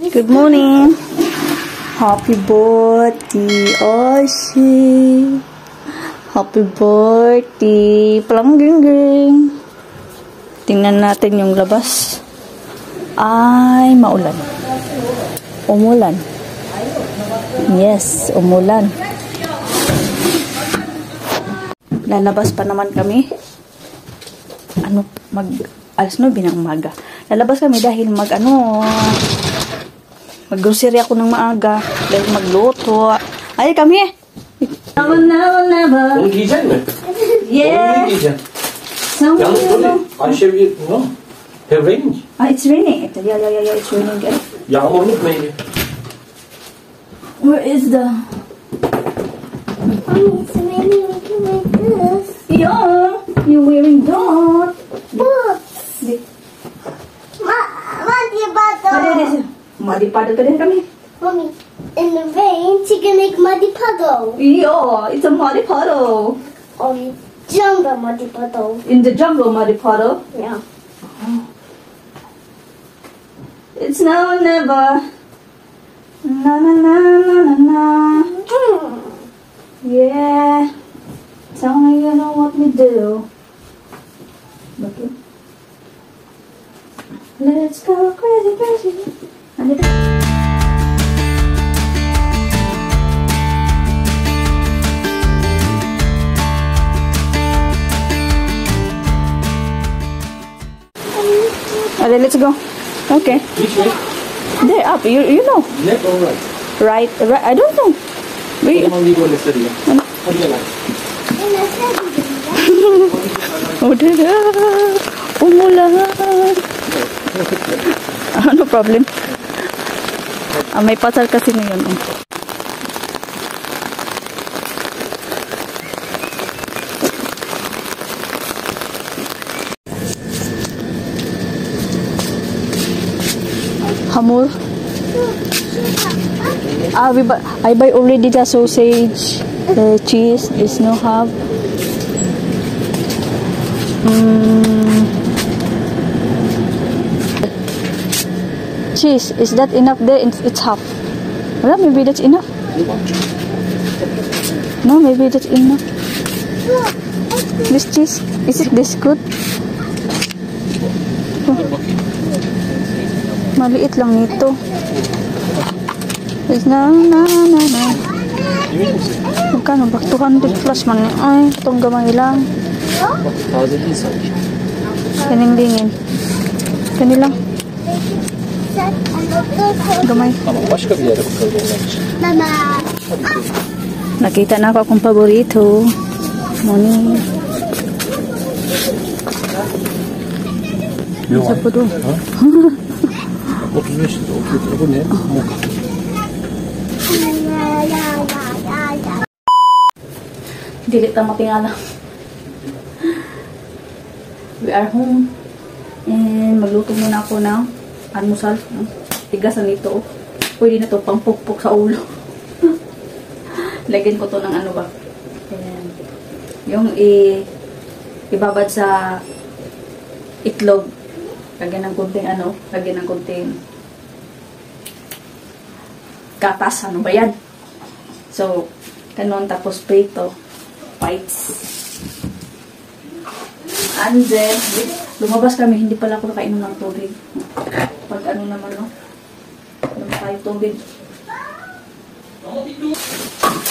Good morning. Happy birthday, Oshi. Happy birthday, Palangging. Tingnan natin yung labas. Ay, maulan. Umulan. Yes, umulan. Lalabas pa naman kami. Alas 9 ng umaga. Lalabas kami dahil mag-grocery ako ng maaga. Dahil magluto. Ay, kami. Never. Yeah. It's raining. Yeah, it's raining. Yağmur gitmeyin. Where is the... It's raining like this. Yeah, you're wearing that. Boots. Muddy puddle. Muddy puddle ka din kami. Mommy, in the rain, she can make muddy puddle. Yeah, it's a muddy puddle. Or jungle muddy puddle. In the jungle muddy puddle. Yeah. It's now or never. Na na na na na na. Yeah. Tell me you know what we do. Okay. Let's go crazy, crazy. Okay, let's go. Okay. Which way? There, up. You know. Left or right? Right. I don't know. Come on, we go in the study. How do you like? Oh, dada. Umulan. No problem. May pasal kasi ngayon. Hamur. I buy already the sausage, the cheese is no have. Cheese, is that enough there? It's half. Well, maybe that's enough. No, maybe that's enough. This cheese, is it this good? Maliit lang nito. Is na. Magkano ba? 200 plus man. Ay, itong gamay lang. Kaning-dingin. Kanilang. Gamay. Mama. Nakita na ako akong paborito. Moni. Isa po doon. 35 de oturuyor. Bu ne? Muk. Dili ta matingala. We are home. And magluto muna ako ng almusal. Tigasan nito. Pwede na to pangpukpok sa ulo. Lagyan ko to ng ano ba. Ayan. Yung ibabad sa itlog. Lagyan ng kunting lagyan ng kunting gatas, ano ba yan? So, kanon tapos prito, whites. And then, lumabas kami, hindi pala ako nakainom ng tubig. Pag naman, no? Inom tayo tubig.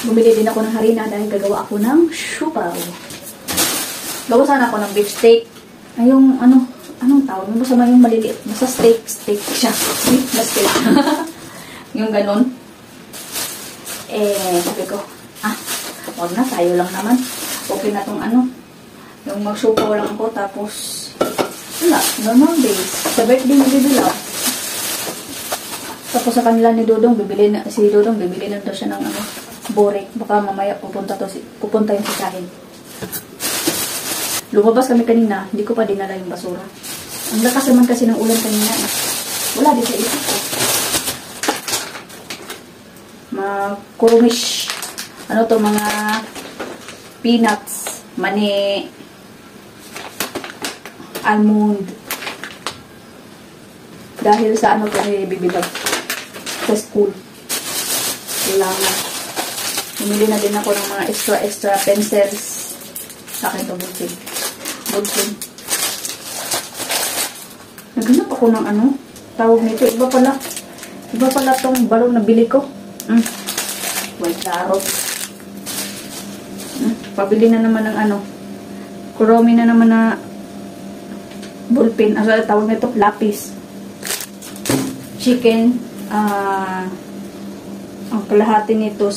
Bumili din ako ng harina dahil gagawa ako ng siupaw. Gawa sana ako ng beef steak. Ay, yung anong tawag? Yung basta yung maliliit. Basta steak siya. Beef na steak. Yung ganun. Sabi ko, wag na, tayo lang naman. Okay na tong yung magsupaw lang ako, tapos, wala, normal days. Sa birthday ni Bibilaw. Tapos sa kanila ni Dodong, si Dodong, bibili na daw siya ng borek. Baka mamaya pupunta yung sikahin. Lumabas kami kanina, hindi ko pa dinala yung basura. Ang lakas naman kasi ng ulan kanina. Wala din sa isip ko. Kurumish. Mga peanuts, mani, almond. Dahil sa kami bibilang. sa school. Kailangan. Bumili na din ako ng mga extra pencils. Sa akin to, bulsin. Bulsin. Naghanap ako ng ano, tawag nito. Iba pala tong balong na bili ko. White carrot. Pabili na naman ng ano. Kuromi na naman na ballpen. Tawag nito, lapis. Chicken. Ang kalahati nito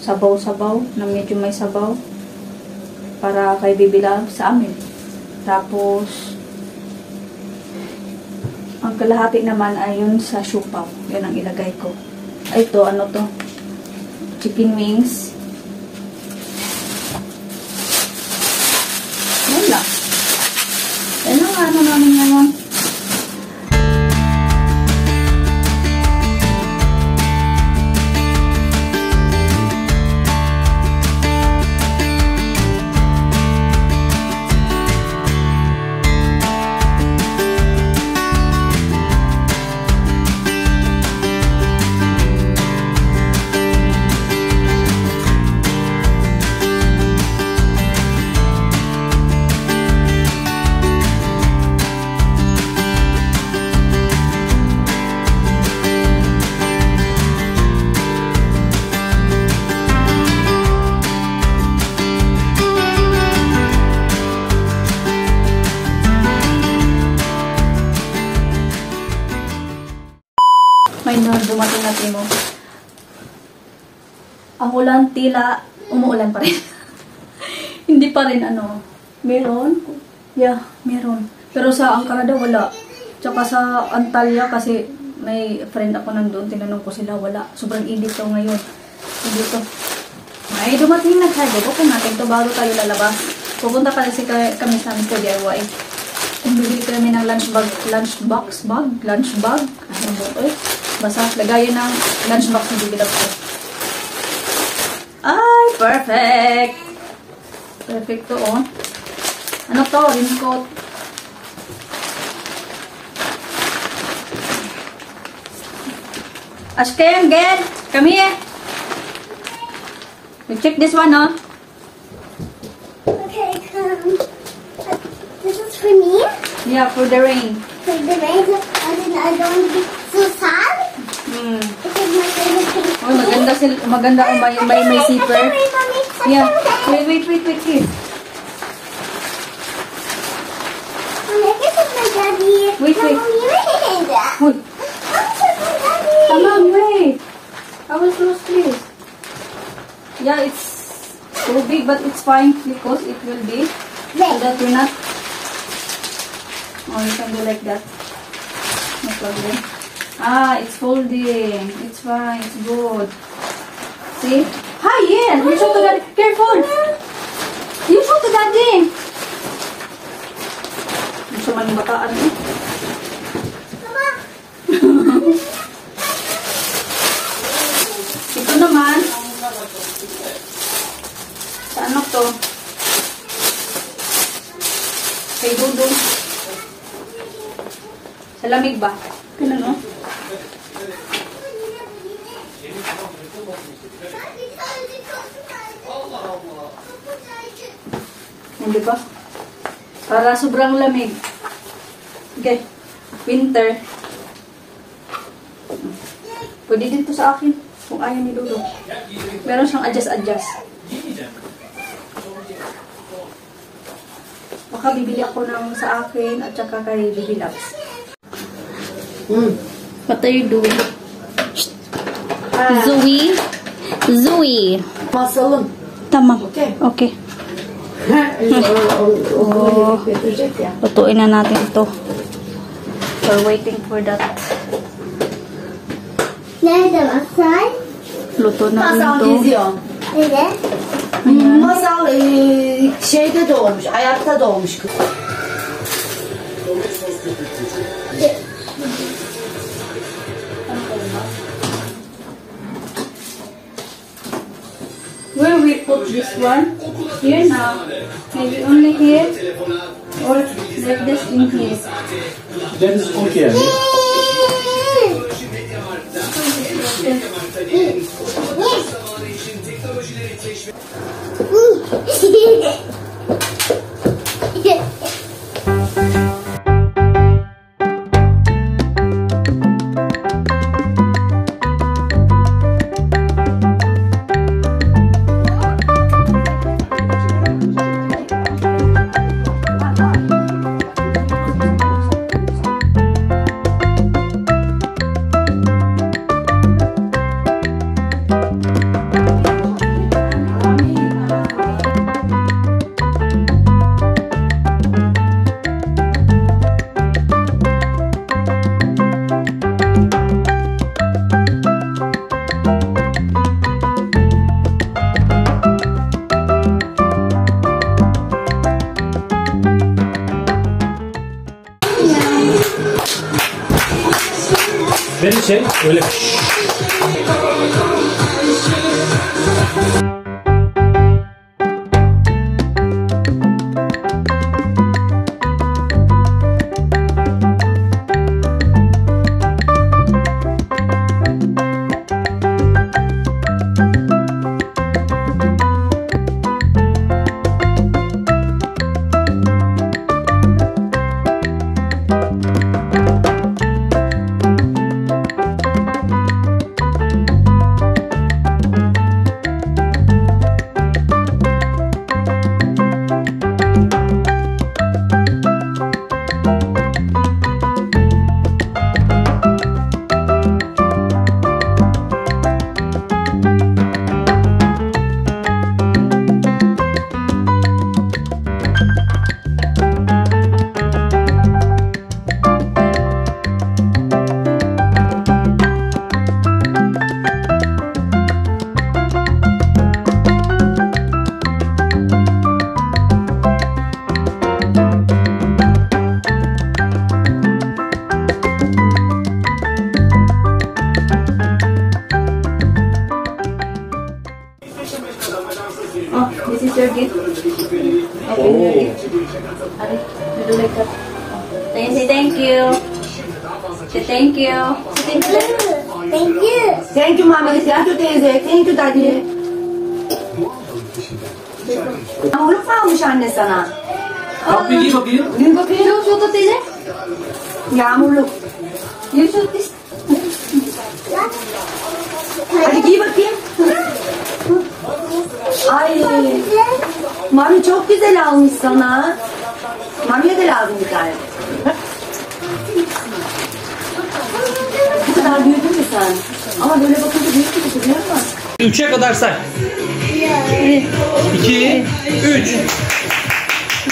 sabaw-sabaw na medyo may sabaw para kay bibilang sa amin. Tapos ang kalahati naman ay yun sa siupaw. Yan ang ilagay ko. Ay, ito, ano to? Chicken wings. Yan lang. Yan ang ano namin ngayon. May dumating na timo. Ang ulan tila umuulan pa rin. Hindi pa rin ano. Meron? Yeah, meron. Pero sa Ankara daw wala. Tsaka sa Antalya kasi may friend ako nandun. Tinanong ko sila, wala. Sobrang init daw ngayon. Dito. May dumating na tayo. Bukod natin to bago tayo lalabas. Pupunta kasi kami sa amin sa DIY. Bibili kami ng lunch bag. Ano mo ito eh? Basta lagayan ng lunchbox na bibilap ko. Ay, perfect! Perfect to, oh. Ano to? Raincoat. Ashkem, get! Come here! You check this one, oh. Okay, this is for me? Yeah, for the rain. For the rain, and then I don't get so sad. Because my favorite thing. Oh, maganda kung may zipper. Yeah. Wait. Mommy, this is my daddy. Wait. Mommy, wait. Wait. This is my daddy. Come on, wait. I will close, please. Yeah, it's so big, but it's fine because it will be so that we're not. Oh, you can do like that. No problem. It's folding. It's fine. It's good. See? Hi, yeah. You show to daddy. Careful. You show to daddy. Gusto man yung bataan eh. Ito naman. Sa ano to? Kay Dudong. Sa lamig ba? Ganun, no? Hindi ba? Para sobrang lamig. Okay. Winter. Pwede dito sa akin. Kung ayaw ni Dudo. Meron siyang adjust. Baka bibili ako ng sa akin at saka kay Baby Labs. What are you doing? Zoe. Masalım. Tamam. Okay. Okay. Lutuin na natin ito. We're waiting for that. Nerede masal? Luto na Masal ito. geziyor. Evet. Masal şeyde doğmuş, ayakta doğmuş kız. Where we put this one? Here now. Maybe only here. Or like this in here. That is okay. Beni şey öyle. Oh, this is your gift. Okay, your gift. Ari, you do like that. Oh. Say thank you. Say thank you. Say thank you. Thank you. Thank you mami, thank you teyze, thank you daddy. Yağmurluk mu almış anne sana? Bak bir giy bakayım. Gün bakayım. Show, show to teyze. Yağmurluk. You show this. Hadi giy bakayım. Ay, mami çok güzel almış sana. Mamiye de lazım bir tane. Bu kadar büyüdün mü sen? Ama böyle bakınca büyük gibi duruyor ama. 3'e kadar say. 2, 3.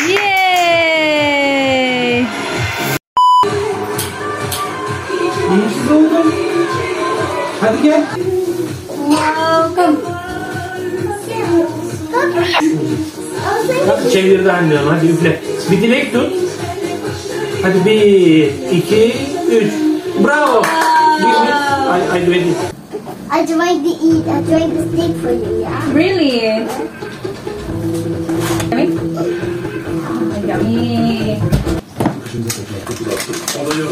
Yay! İyisi oldum. Hadi gel. Welcome. Hadi çevir de annem. Hadi üfle. Bir dilek tut. Hadi 1, 2, 3. Bravo. I do it. I tried to eat. I tried to steak for you, yeah? Really? Yummy? Oh, yummy.